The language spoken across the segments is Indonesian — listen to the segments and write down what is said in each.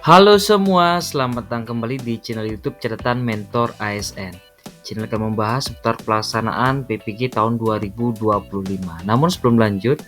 Halo semua, selamat datang kembali di channel YouTube Catatan Mentor ASN. Channel akan membahas seputar pelaksanaan PPG tahun 2025. Namun sebelum lanjut,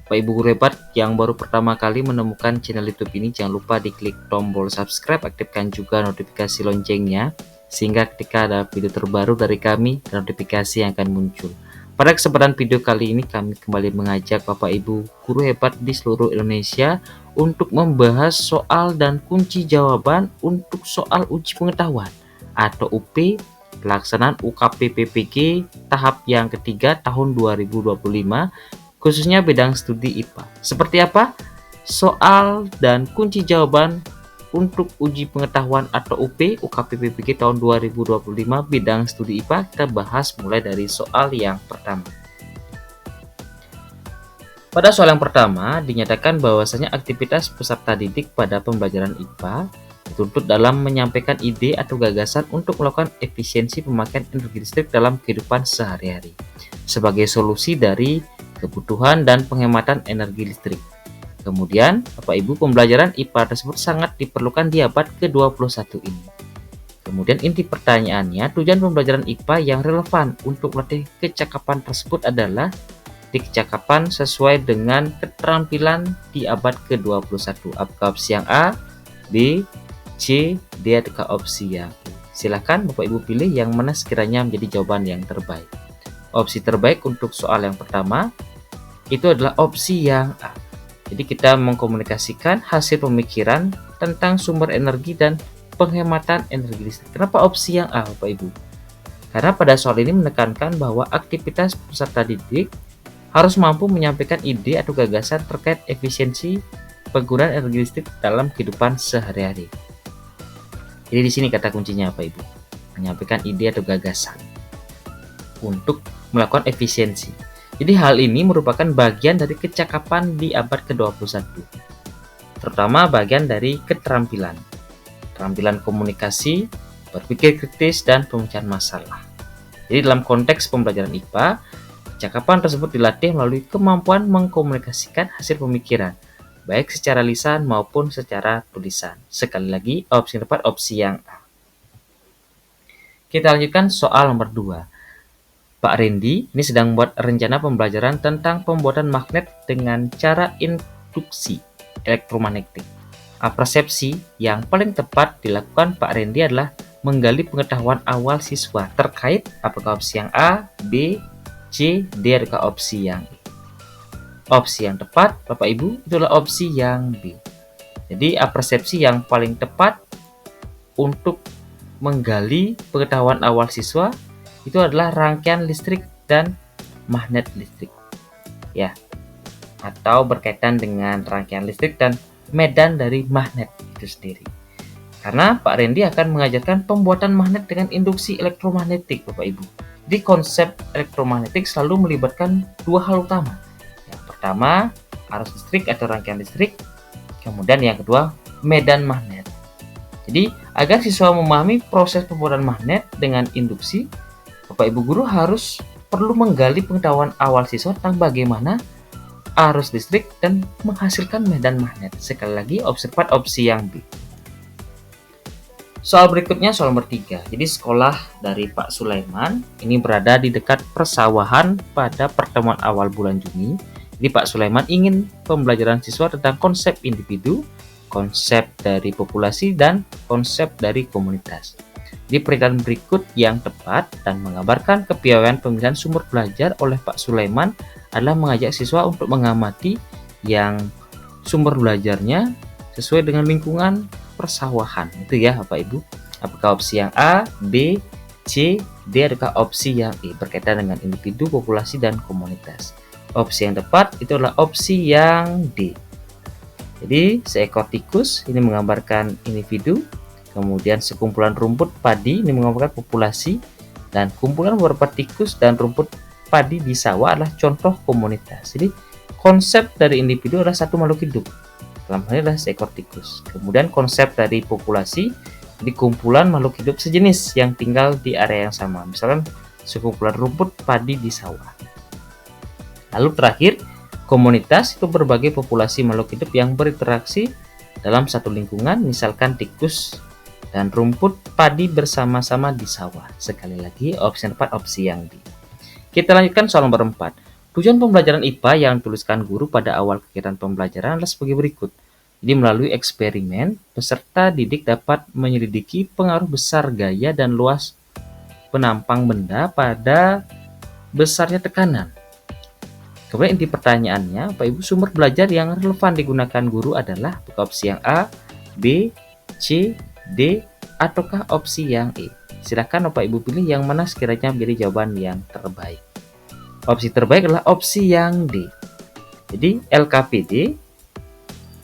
Bapak Ibu guru hebat yang baru pertama kali menemukan channel YouTube ini, jangan lupa diklik tombol subscribe, aktifkan juga notifikasi loncengnya, sehingga ketika ada video terbaru dari kami, notifikasi yang akan muncul. Pada kesempatan video kali ini, kami kembali mengajak Bapak Ibu guru hebat di seluruh Indonesia untuk membahas soal dan kunci jawaban untuk soal uji pengetahuan atau UP pelaksanaan UKP PPG tahap yang ketiga tahun 2025, khususnya bidang studi IPA. Seperti apa? Soal dan kunci jawaban untuk uji pengetahuan atau UP UKP PPG tahun 2025 bidang studi IPA kita bahas mulai dari soal yang pertama. Pada soal yang pertama, dinyatakan bahwasanya aktivitas peserta didik pada pembelajaran IPA dituntut dalam menyampaikan ide atau gagasan untuk melakukan efisiensi pemakaian energi listrik dalam kehidupan sehari-hari sebagai solusi dari kebutuhan dan penghematan energi listrik. Kemudian, Bapak Ibu, pembelajaran IPA tersebut sangat diperlukan di abad ke-21 ini. Kemudian inti pertanyaannya, tujuan pembelajaran IPA yang relevan untuk melatih kecakapan tersebut adalah kecakapan sesuai dengan keterampilan di abad ke-21. Apakah opsi yang A, B, C, D, atau opsi yang E? Silakan Bapak Ibu pilih yang mana sekiranya menjadi jawaban yang terbaik. Opsi terbaik untuk soal yang pertama itu adalah opsi yang A. Jadi kita mengkomunikasikan hasil pemikiran tentang sumber energi dan penghematan energi listrik. Kenapa opsi yang A, Bapak Ibu? Karena pada soal ini menekankan bahwa aktivitas peserta didik harus mampu menyampaikan ide atau gagasan terkait efisiensi penggunaan energi listrik dalam kehidupan sehari-hari. Jadi di sini kata kuncinya Bapak Ibu, menyampaikan ide atau gagasan untuk melakukan efisiensi. Jadi hal ini merupakan bagian dari kecakapan di abad ke-21, terutama bagian dari keterampilan komunikasi, berpikir kritis, dan pemecahan masalah. Jadi dalam konteks pembelajaran IPA, kecakapan tersebut dilatih melalui kemampuan mengkomunikasikan hasil pemikiran, baik secara lisan maupun secara tulisan. Sekali lagi, opsi yang tepat opsi yang A. Kita lanjutkan soal nomor 2. Pak Randy ini sedang membuat rencana pembelajaran tentang pembuatan magnet dengan cara induksi elektromagnetik. Persepsi yang paling tepat dilakukan Pak Randy adalah menggali pengetahuan awal siswa terkait apakah opsi yang A, B, C, D, atau opsi yang E. Opsi yang tepat, Bapak Ibu, itulah opsi yang B. Jadi persepsi yang paling tepat untuk menggali pengetahuan awal siswa itu adalah rangkaian listrik dan magnet listrik, ya, atau berkaitan dengan rangkaian listrik dan medan dari magnet itu sendiri. Karena Pak Randy akan mengajarkan pembuatan magnet dengan induksi elektromagnetik, Bapak Ibu. Di konsep elektromagnetik selalu melibatkan dua hal utama. Yang pertama, arus listrik atau rangkaian listrik. Kemudian yang kedua, medan magnet. Jadi, agar siswa memahami proses pembuatan magnet dengan induksi, Bapak Ibu guru harus perlu menggali pengetahuan awal siswa tentang bagaimana arus listrik dan menghasilkan medan magnet. Sekali lagi, opsi tepat opsi yang B. Soal berikutnya, soal nomor 3. Jadi sekolah dari Pak Sulaiman ini berada di dekat persawahan pada pertemuan awal bulan Juni. Jadi Pak Sulaiman ingin pembelajaran siswa tentang konsep individu, konsep dari populasi, dan konsep dari komunitas. Di pernyataan berikut yang tepat dan menggambarkan kepiawaian pemilihan sumber belajar oleh Pak Sulaiman adalah mengajak siswa untuk mengamati yang sumber belajarnya sesuai dengan lingkungan persawahan. Itu ya Bapak Ibu. Apakah opsi yang A, B, C, D, atau opsi yang E berkaitan dengan individu, populasi, dan komunitas. Opsi yang tepat itu adalah opsi yang D. Jadi seekor tikus ini menggambarkan individu, kemudian sekumpulan rumput padi ini menggambarkan populasi, dan kumpulan beberapa tikus dan rumput padi di sawah adalah contoh komunitas. Jadi konsep dari individu adalah satu makhluk hidup, dalam hal ini adalah seekor tikus. Kemudian konsep dari populasi, jadi kumpulan makhluk hidup sejenis yang tinggal di area yang sama, misalkan sekumpulan rumput padi di sawah. Lalu terakhir, komunitas itu berbagai populasi makhluk hidup yang berinteraksi dalam satu lingkungan, misalkan tikus dan rumput padi bersama-sama di sawah. Sekali lagi, opsi yang tepat opsi yang D. Kita lanjutkan soal nomor 4. Tujuan pembelajaran IPA yang dituliskan guru pada awal kegiatan pembelajaran adalah sebagai berikut. Jadi melalui eksperimen, peserta didik dapat menyelidiki pengaruh besar gaya dan luas penampang benda pada besarnya tekanan. Kemudian inti pertanyaannya, Bapak Ibu, sumber belajar yang relevan digunakan guru adalah opsi yang A, B, C, D, ataukah opsi yang E. Silakan Bapak Ibu pilih yang mana sekiranya menjadi jawaban yang terbaik. Opsi terbaik adalah opsi yang D. Jadi LKPD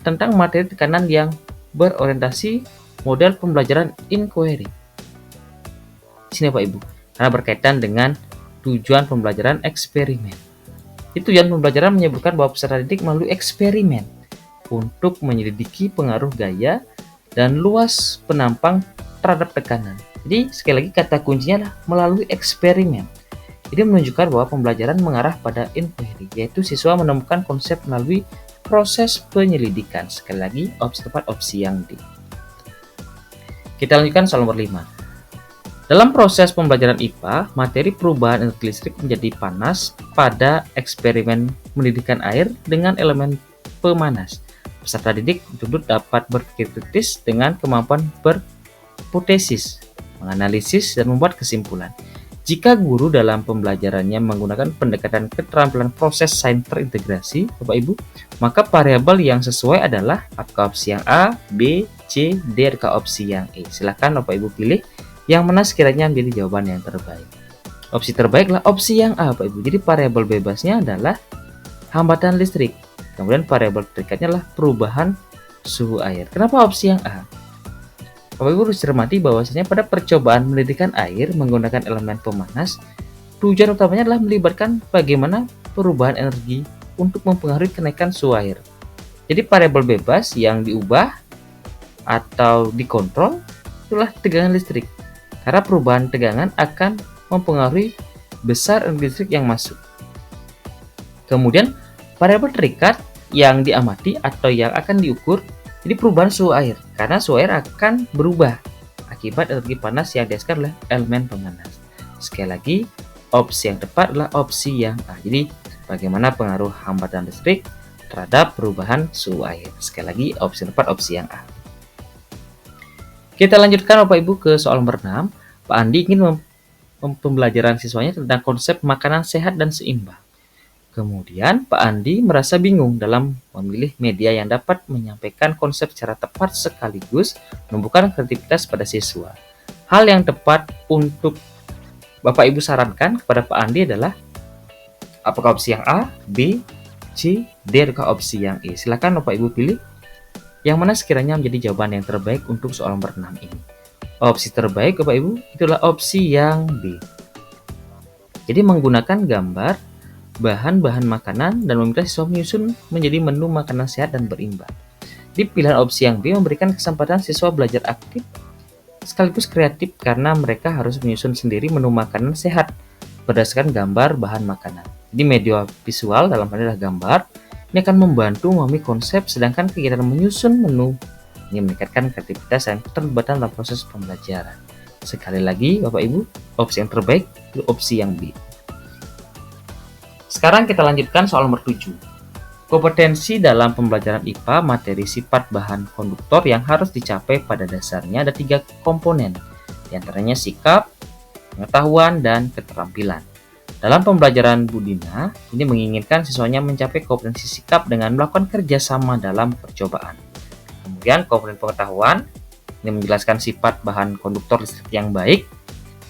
tentang materi tekanan yang berorientasi model pembelajaran inquiry. Di sini Bapak Ibu, karena berkaitan dengan tujuan pembelajaran eksperimen. Tujuan pembelajaran menyebutkan bahwa peserta didik melalui eksperimen untuk menyelidiki pengaruh gaya dan luas penampang terhadap tekanan. Jadi sekali lagi kata kuncinya adalah melalui eksperimen. Ini menunjukkan bahwa pembelajaran mengarah pada inquiry, yaitu siswa menemukan konsep melalui proses penyelidikan. Sekali lagi opsi tepat opsi yang D. Kita lanjutkan soal nomor 5. Dalam proses pembelajaran IPA, materi perubahan energi listrik menjadi panas pada eksperimen mendidihkan air dengan elemen pemanas. Peserta didik dituntut dapat berpikir kritis dengan kemampuan berhipotesis, menganalisis, dan membuat kesimpulan. Jika guru dalam pembelajarannya menggunakan pendekatan keterampilan proses sains terintegrasi, Bapak Ibu, maka variabel yang sesuai adalah apakah opsi yang A, B, C, D, atau opsi yang E. Silakan Bapak Ibu pilih yang mana sekiranya menjadi jawaban yang terbaik. Opsi terbaik adalah opsi yang A, Bapak Ibu. Jadi variabel bebasnya adalah hambatan listrik. Kemudian variabel terikatnya adalah perubahan suhu air. Kenapa opsi yang A? Bapak Ibu harus cermati bahwasanya pada percobaan mendidihkan air menggunakan elemen pemanas, tujuan utamanya adalah melibatkan bagaimana perubahan energi untuk mempengaruhi kenaikan suhu air. Jadi variabel bebas yang diubah atau dikontrol itulah tegangan listrik. Karena perubahan tegangan akan mempengaruhi besar energi listrik yang masuk. Kemudian variabel terikat yang diamati atau yang akan diukur jadi perubahan suhu air. Karena suhu air akan berubah akibat energi panas yang dihasilkan oleh elemen pemanas. Sekali lagi, opsi yang tepat adalah opsi yang A. Jadi bagaimana pengaruh hambatan listrik terhadap perubahan suhu air. Sekali lagi, opsi yang tepat opsi yang A. Kita lanjutkan Bapak Ibu ke soal nomor 6. Pak Andi ingin pembelajaran siswanya tentang konsep makanan sehat dan seimbang. Kemudian Pak Andi merasa bingung dalam memilih media yang dapat menyampaikan konsep secara tepat sekaligus menumbuhkan kreativitas pada siswa. Hal yang tepat untuk Bapak Ibu sarankan kepada Pak Andi adalah apakah opsi yang A, B, C, D, atau opsi yang E. Silakan Bapak Ibu pilih yang mana sekiranya menjadi jawaban yang terbaik untuk soal nomor 6 ini. Opsi terbaik Bapak Ibu itulah opsi yang B. Jadi menggunakan gambar bahan-bahan makanan dan meminta siswa menyusun menjadi menu makanan sehat dan berimbang. Di pilihan opsi yang B memberikan kesempatan siswa belajar aktif sekaligus kreatif karena mereka harus menyusun sendiri menu makanan sehat berdasarkan gambar bahan makanan. Jadi media visual dalam hal ini adalah gambar. Ini akan membantu memahami konsep, sedangkan kegiatan menyusun menu ini meningkatkan kreativitas dan keterlibatan dalam proses pembelajaran. Sekali lagi, Bapak Ibu, opsi yang terbaik itu opsi yang B. Sekarang kita lanjutkan soal nomor 7. Kompetensi dalam pembelajaran IPA materi sifat bahan konduktor yang harus dicapai pada dasarnya ada 3 komponen, di antaranya sikap, pengetahuan, dan keterampilan. Dalam pembelajaran Budina, ini menginginkan siswanya mencapai kompetensi sikap dengan melakukan kerjasama dalam percobaan. Kemudian komponen pengetahuan, ini menjelaskan sifat bahan konduktor listrik yang baik,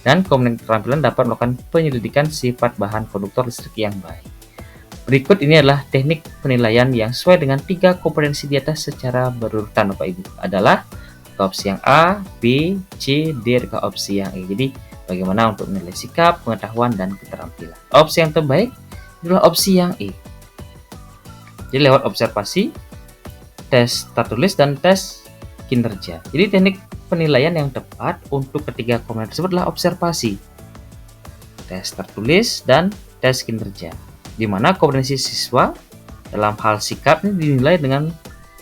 dan komponen keterampilan dapat melakukan penyelidikan sifat bahan konduktor listrik yang baik. Berikut ini adalah teknik penilaian yang sesuai dengan 3 kompetensi di atas secara berurutan Bapak Ibu. Adalah opsi yang A, B, C, D, atau opsi yang E. Jadi bagaimana untuk menilai sikap, pengetahuan, dan keterampilan. Opsi yang terbaik adalah opsi yang E. Jadi lewat observasi, tes tertulis, dan tes kinerja. Jadi teknik penilaian yang tepat untuk ketiga komponen tersebut adalah observasi, tes tertulis, dan tes kinerja. Di mana kompetensi siswa dalam hal sikap ini dinilai dengan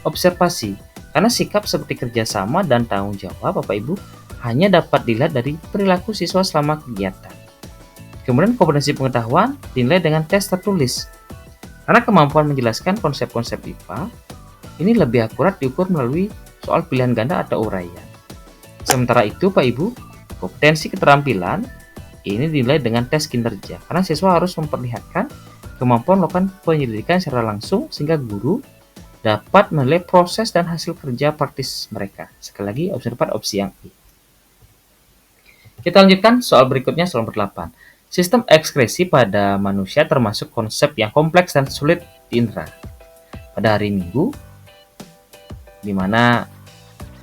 observasi. Karena sikap seperti kerjasama dan tanggung jawab Bapak Ibu hanya dapat dilihat dari perilaku siswa selama kegiatan. Kemudian kompetensi pengetahuan dinilai dengan tes tertulis. Karena kemampuan menjelaskan konsep-konsep IPA ini lebih akurat diukur melalui soal pilihan ganda atau uraian. Sementara itu Pak Ibu, kompetensi keterampilan ini dinilai dengan tes kinerja. Karena siswa harus memperlihatkan kemampuan melakukan penyelidikan secara langsung sehingga guru dapat menilai proses dan hasil kerja praktis mereka. Sekali lagi, opsi tepat opsi yang E. Kita lanjutkan soal berikutnya, soal nomor 8. Sistem ekskresi pada manusia termasuk konsep yang kompleks dan sulit diindra. Pada hari Minggu, di mana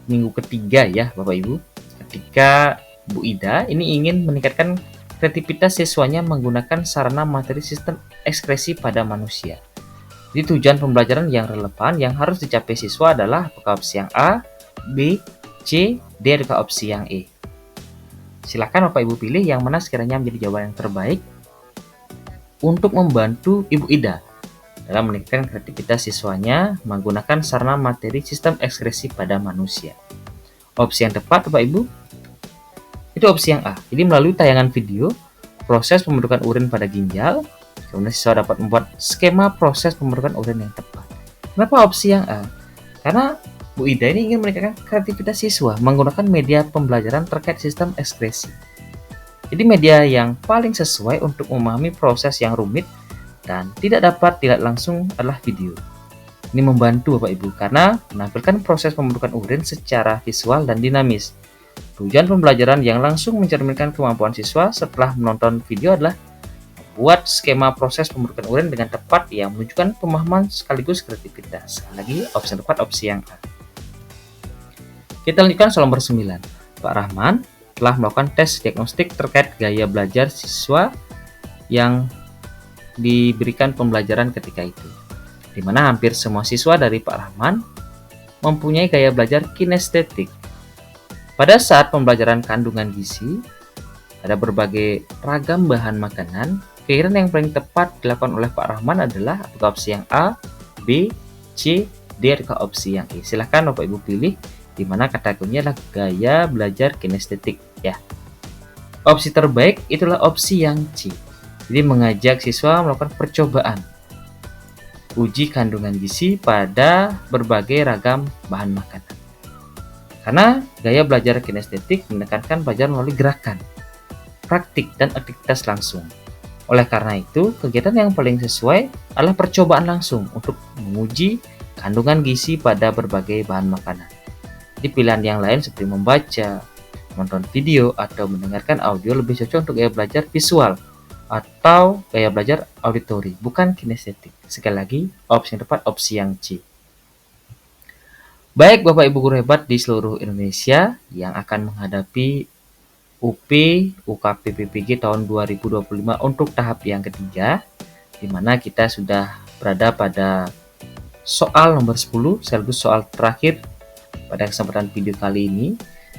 minggu ketiga ya Bapak Ibu, ketika Bu Ida ini ingin meningkatkan kreativitas siswanya menggunakan sarana materi sistem ekskresi pada manusia. Jadi tujuan pembelajaran yang relevan yang harus dicapai siswa adalah apakah opsi yang A, B, C, D atau opsi yang E. Silakan Bapak Ibu pilih yang mana sekiranya menjadi jawaban yang terbaik untuk membantu Ibu Ida dalam meningkatkan kreativitas siswanya menggunakan sarana materi sistem ekskresi pada manusia. Opsi yang tepat Bapak Ibu itu opsi yang A. Jadi melalui tayangan video proses pembentukan urin pada ginjal, kemudian siswa dapat membuat skema proses pembentukan urin yang tepat. Kenapa opsi yang A? Karena Bu Ida ini ingin meningkatkan kreativitas siswa menggunakan media pembelajaran terkait sistem ekskresi. Jadi media yang paling sesuai untuk memahami proses yang rumit dan tidak dapat dilihat langsung adalah video. Ini membantu Bapak Ibu karena menampilkan proses pembentukan urin secara visual dan dinamis. Tujuan pembelajaran yang langsung mencerminkan kemampuan siswa setelah menonton video adalah buat skema proses pembentukan urin dengan tepat yang menunjukkan pemahaman sekaligus kreativitas. Sekali lagi, opsi tepat opsi yang A. Kita lanjutkan soal nomor 9. Pak Rahman telah melakukan tes diagnostik terkait gaya belajar siswa yang diberikan pembelajaran ketika itu, di mana hampir semua siswa dari Pak Rahman mempunyai gaya belajar kinestetik. Pada saat pembelajaran kandungan gizi, ada berbagai ragam bahan makanan. Kira-kira yang paling tepat dilakukan oleh Pak Rahman adalah apakah opsi yang A, B, C, D atau opsi yang E. Silahkan Bapak Ibu pilih di mana kategorinya adalah gaya belajar kinestetik ya. Opsi terbaik itulah opsi yang C. Jadi mengajak siswa melakukan percobaan uji kandungan gizi pada berbagai ragam bahan makanan. Karena gaya belajar kinestetik menekankan pelajaran melalui gerakan, praktik, dan aktivitas langsung. Oleh karena itu, kegiatan yang paling sesuai adalah percobaan langsung untuk menguji kandungan gizi pada berbagai bahan makanan. Di pilihan yang lain seperti membaca, menonton video, atau mendengarkan audio lebih cocok untuk gaya belajar visual atau gaya belajar auditori, bukan kinestetik. Sekali lagi, opsi yang tepat opsi yang C. Baik Bapak Ibu guru hebat di seluruh Indonesia yang akan menghadapi UP UKP PPG tahun 2025 untuk tahap yang ketiga, di mana kita sudah berada pada soal nomor 10 sekaligus soal terakhir pada kesempatan video kali ini,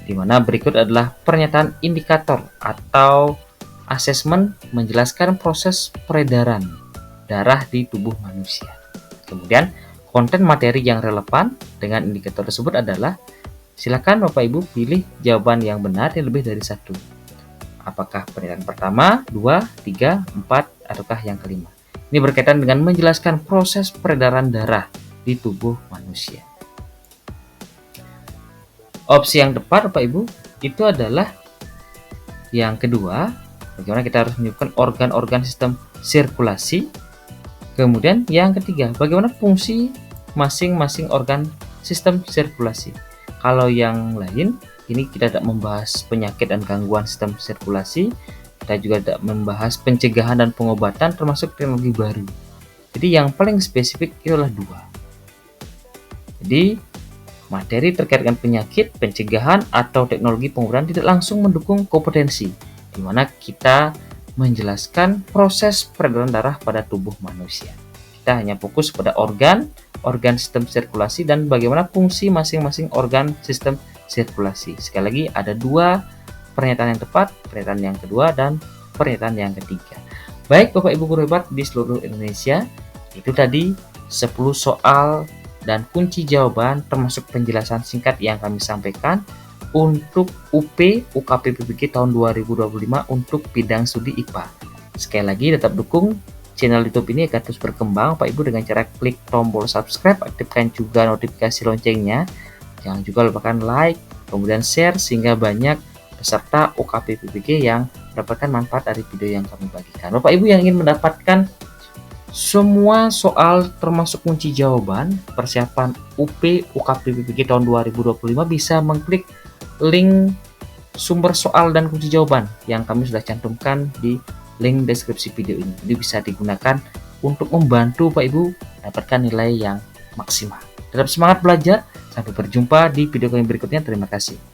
di mana berikut adalah pernyataan indikator atau asesmen menjelaskan proses peredaran darah di tubuh manusia. Kemudian konten materi yang relevan dengan indikator tersebut adalah, silakan Bapak Ibu pilih jawaban yang benar yang lebih dari satu. Apakah pernyataan pertama, 2, 3, 4, ataukah yang kelima. Ini berkaitan dengan menjelaskan proses peredaran darah di tubuh manusia. Opsi yang tepat Bapak Ibu itu adalah yang kedua, bagaimana kita harus menyebutkan organ-organ sistem sirkulasi. Kemudian yang ketiga, bagaimana fungsi masing-masing organ sistem sirkulasi. Kalau yang lain, ini kita tidak membahas penyakit dan gangguan sistem sirkulasi, kita juga tidak membahas pencegahan dan pengobatan termasuk teknologi baru. Jadi yang paling spesifik itulah dua. Jadi materi terkait dengan penyakit, pencegahan, atau teknologi pengobatan tidak langsung mendukung kompetensi, di mana kita menjelaskan proses peredaran darah pada tubuh manusia. Kita hanya fokus pada organ sistem sirkulasi dan bagaimana fungsi masing-masing organ sistem sirkulasi. Sekali lagi ada dua pernyataan yang tepat, pernyataan yang kedua dan pernyataan yang ketiga. Baik Bapak Ibu guru hebat di seluruh Indonesia, itu tadi 10 soal dan kunci jawaban termasuk penjelasan singkat yang kami sampaikan untuk UP UKP-PPG tahun 2025 untuk bidang studi IPA. Sekali lagi tetap dukung channel YouTube ini agar terus berkembang Bapak Ibu dengan cara klik tombol subscribe, aktifkan juga notifikasi loncengnya. Jangan juga lupakan like, kemudian share sehingga banyak peserta UKP PPG yang mendapatkan manfaat dari video yang kami bagikan. Bapak Ibu yang ingin mendapatkan semua soal termasuk kunci jawaban persiapan UP UKP PPG tahun 2025 bisa mengklik link sumber soal dan kunci jawaban yang kami sudah cantumkan di link deskripsi video ini. Jadi bisa digunakan untuk membantu Bapak Ibu dapatkan nilai yang maksimal. Tetap semangat belajar. Sampai berjumpa di video kami berikutnya. Terima kasih.